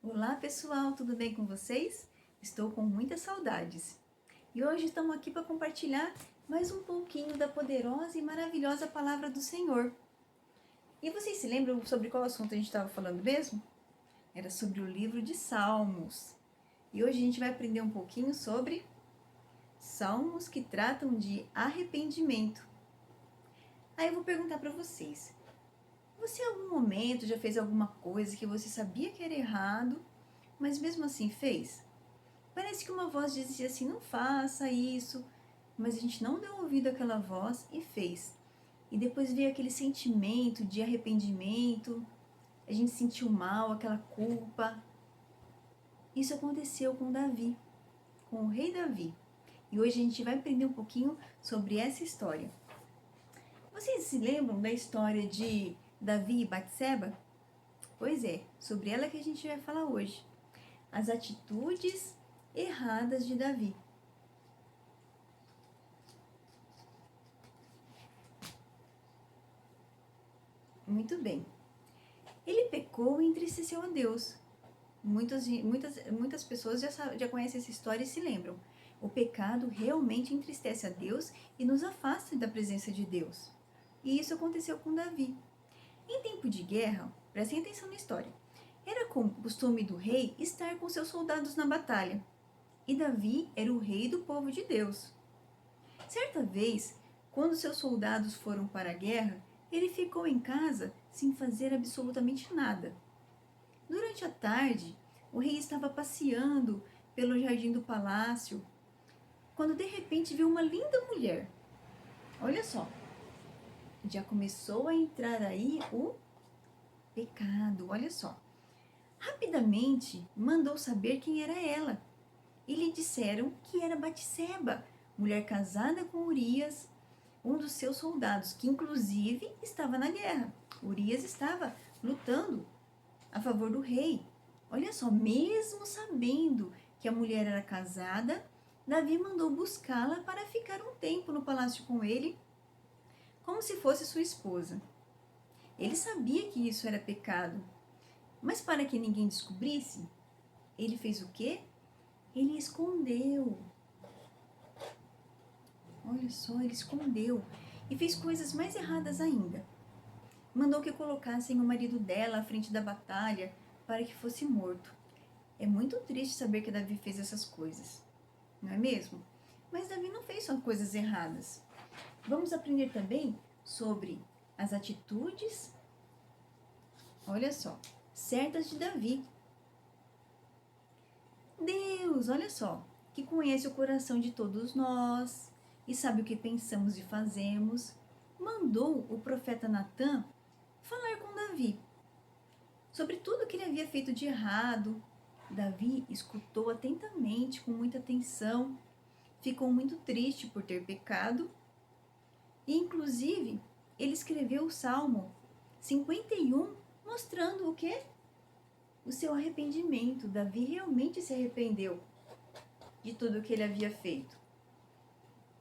Olá pessoal, tudo bem com vocês? Estou com muitas saudades. E hoje estamos aqui para compartilhar mais um pouquinho da poderosa e maravilhosa palavra do Senhor. E vocês se lembram sobre qual assunto a gente estava falando mesmo? Era sobre o livro de Salmos. E hoje a gente vai aprender um pouquinho sobre salmos que tratam de arrependimento. Aí eu vou perguntar para vocês: você em algum momento já fez alguma coisa que você sabia que era errado, mas mesmo assim fez? Parece que uma voz dizia assim: não faça isso, mas a gente não deu ouvido àquela voz e fez. E depois veio aquele sentimento de arrependimento, a gente sentiu mal, aquela culpa. Isso aconteceu com Davi, com o rei Davi. E hoje a gente vai aprender um pouquinho sobre essa história. Vocês se lembram da história de Davi e Batseba? Pois é, sobre ela que a gente vai falar hoje. As atitudes erradas de Davi. Muito bem. Ele pecou e entristeceu a Deus. Muitas pessoas já conhecem essa história e se lembram. O pecado realmente entristece a Deus e nos afasta da presença de Deus. E isso aconteceu com Davi. Em tempo de guerra, prestem atenção na história, era costume do rei estar com seus soldados na batalha. E Davi era o rei do povo de Deus. Certa vez, quando seus soldados foram para a guerra, ele ficou em casa sem fazer absolutamente nada. Durante a tarde, o rei estava passeando pelo jardim do palácio, quando de repente viu uma linda mulher. Olha só, já começou a entrar aí o pecado, olha só. Rapidamente mandou saber quem era ela, e lhe disseram que era Batseba, mulher casada com Urias, um dos seus soldados, que inclusive estava na guerra. Urias estava lutando a favor do rei. Olha só, mesmo sabendo que a mulher era casada, Davi mandou buscá-la para ficar um tempo no palácio com ele, como se fosse sua esposa. Ele sabia que isso era pecado, mas para que ninguém descobrisse, ele fez o quê? Ele escondeu. Olha só, ele escondeu e fez coisas mais erradas ainda. Mandou que colocassem o marido dela à frente da batalha para que fosse morto. É muito triste saber que Davi fez essas coisas, não é mesmo? Mas Davi não fez só coisas erradas. Vamos aprender também sobre as atitudes, olha só, certas de Davi. Deus, olha só, que conhece o coração de todos nós e sabe o que pensamos e fazemos, mandou o profeta Natã falar com Davi sobre tudo que ele havia feito de errado. Davi escutou atentamente, com muita atenção, ficou muito triste por ter pecado e, inclusive, ele escreveu o Salmo 51, mostrando o quê? O seu arrependimento. Davi realmente se arrependeu de tudo o que ele havia feito.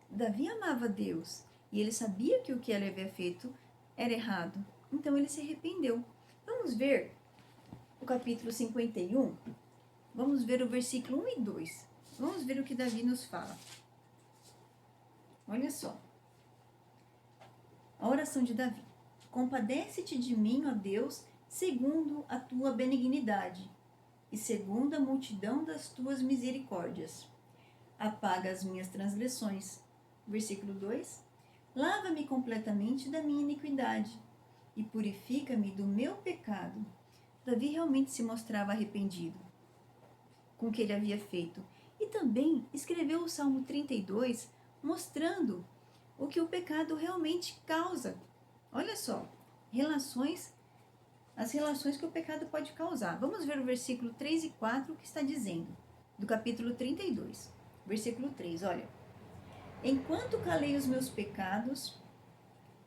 Davi amava Deus e ele sabia que o que ele havia feito era errado. Então ele se arrependeu. Vamos ver o capítulo 51. Vamos ver o versículo 1 e 2. Vamos ver o que Davi nos fala. Olha só. A oração de Davi. Compadece-te de mim, ó Deus, segundo a tua benignidade e segundo a multidão das tuas misericórdias. Apaga as minhas transgressões. Versículo 2. Lava-me completamente da minha iniquidade e purifica-me do meu pecado. Davi realmente se mostrava arrependido com o que ele havia feito. E também escreveu o Salmo 32, mostrando o que o pecado realmente causa. Olha só, as relações que o pecado pode causar. Vamos ver o versículo 3 e 4 que está dizendo, do capítulo 32. Versículo 3, olha. Enquanto calei os meus pecados,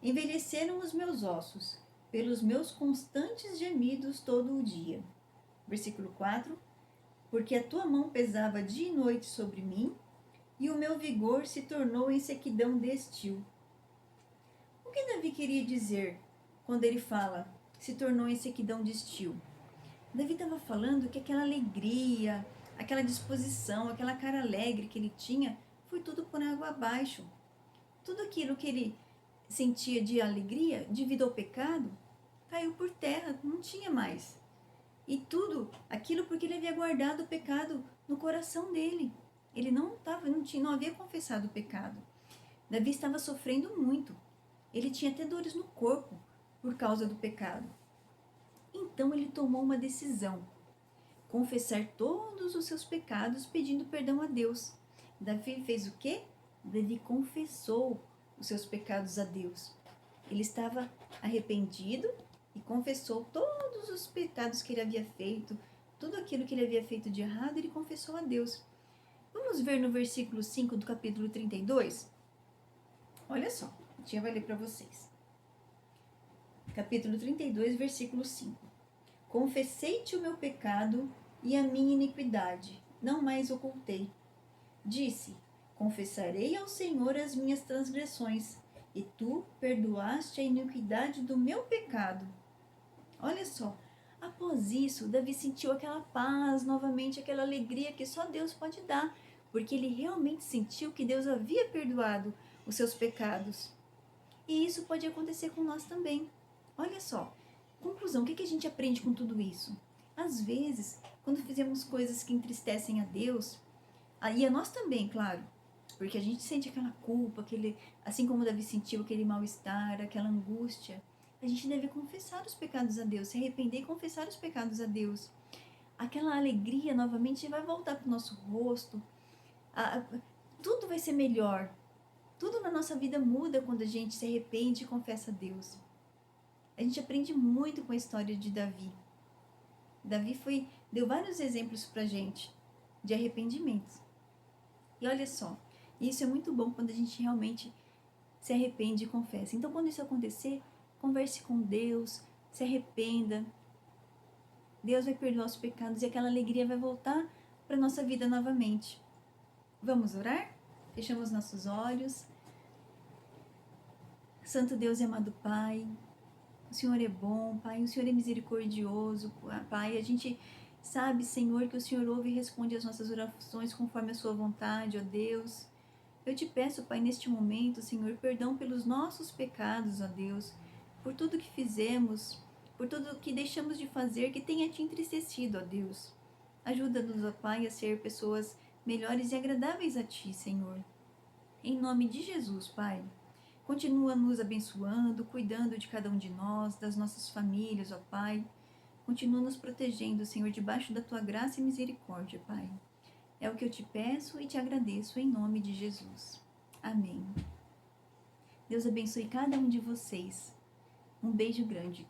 envelheceram os meus ossos, pelos meus constantes gemidos todo o dia. Versículo 4. Porque a tua mão pesava dia e noite sobre mim, e o meu vigor se tornou em sequidão de estio. O que Davi queria dizer quando ele fala se tornou em sequidão de estio? Davi estava falando que aquela alegria, aquela disposição, aquela cara alegre que ele tinha, foi tudo por água abaixo. Tudo aquilo que ele sentia de alegria devido ao pecado caiu por terra, não tinha mais. E tudo aquilo porque ele havia guardado o pecado no coração dele. Ele não havia confessado o pecado. Davi estava sofrendo muito. Ele tinha até dores no corpo por causa do pecado. Então ele tomou uma decisão: confessar todos os seus pecados pedindo perdão a Deus. Davi fez o quê? Davi confessou os seus pecados a Deus. Ele estava arrependido e confessou todos os pecados que ele havia feito, tudo aquilo que ele havia feito de errado, ele confessou a Deus. Vamos ver no versículo 5 do capítulo 32? Olha só, a tia vai ler para vocês. Capítulo 32, versículo 5. Confessei-te o meu pecado e a minha iniquidade, não mais ocultei. Disse: confessarei ao Senhor as minhas transgressões, e tu perdoaste a iniquidade do meu pecado. Olha só, após isso, Davi sentiu aquela paz novamente, aquela alegria que só Deus pode dar, porque ele realmente sentiu que Deus havia perdoado os seus pecados. E isso pode acontecer com nós também. Olha só, conclusão, o que a gente aprende com tudo isso? Às vezes, quando fizemos coisas que entristecem a Deus, e a nós também, claro, porque a gente sente aquela culpa, assim como Davi sentiu aquele mal-estar, aquela angústia, a gente deve confessar os pecados a Deus, se arrepender e confessar os pecados a Deus. Aquela alegria novamente vai voltar para o nosso rosto, tudo vai ser melhor. Tudo na nossa vida muda quando a gente se arrepende e confessa a Deus. A gente aprende muito com a história de Davi. Davi deu vários exemplos pra gente de arrependimentos. E olha só, isso é muito bom quando a gente realmente se arrepende e confessa. Então, quando isso acontecer, converse com Deus, se arrependa. Deus vai perdoar os pecados e aquela alegria vai voltar para nossa vida novamente. Vamos orar? Fechamos nossos olhos. Santo Deus e amado Pai, o Senhor é bom, Pai, o Senhor é misericordioso, Pai. A gente sabe, Senhor, que o Senhor ouve e responde às nossas orações conforme a sua vontade, ó Deus. Eu te peço, Pai, neste momento, Senhor, perdão pelos nossos pecados, ó Deus, por tudo que fizemos, por tudo que deixamos de fazer que tenha te entristecido, ó Deus. Ajuda-nos, ó Pai, a ser pessoas melhores e agradáveis a Ti, Senhor. Em nome de Jesus, Pai. Continua nos abençoando, cuidando de cada um de nós, das nossas famílias, ó Pai. Continua nos protegendo, Senhor, debaixo da Tua graça e misericórdia, Pai. É o que eu te peço e te agradeço em nome de Jesus. Amém. Deus abençoe cada um de vocês. Um beijo grande.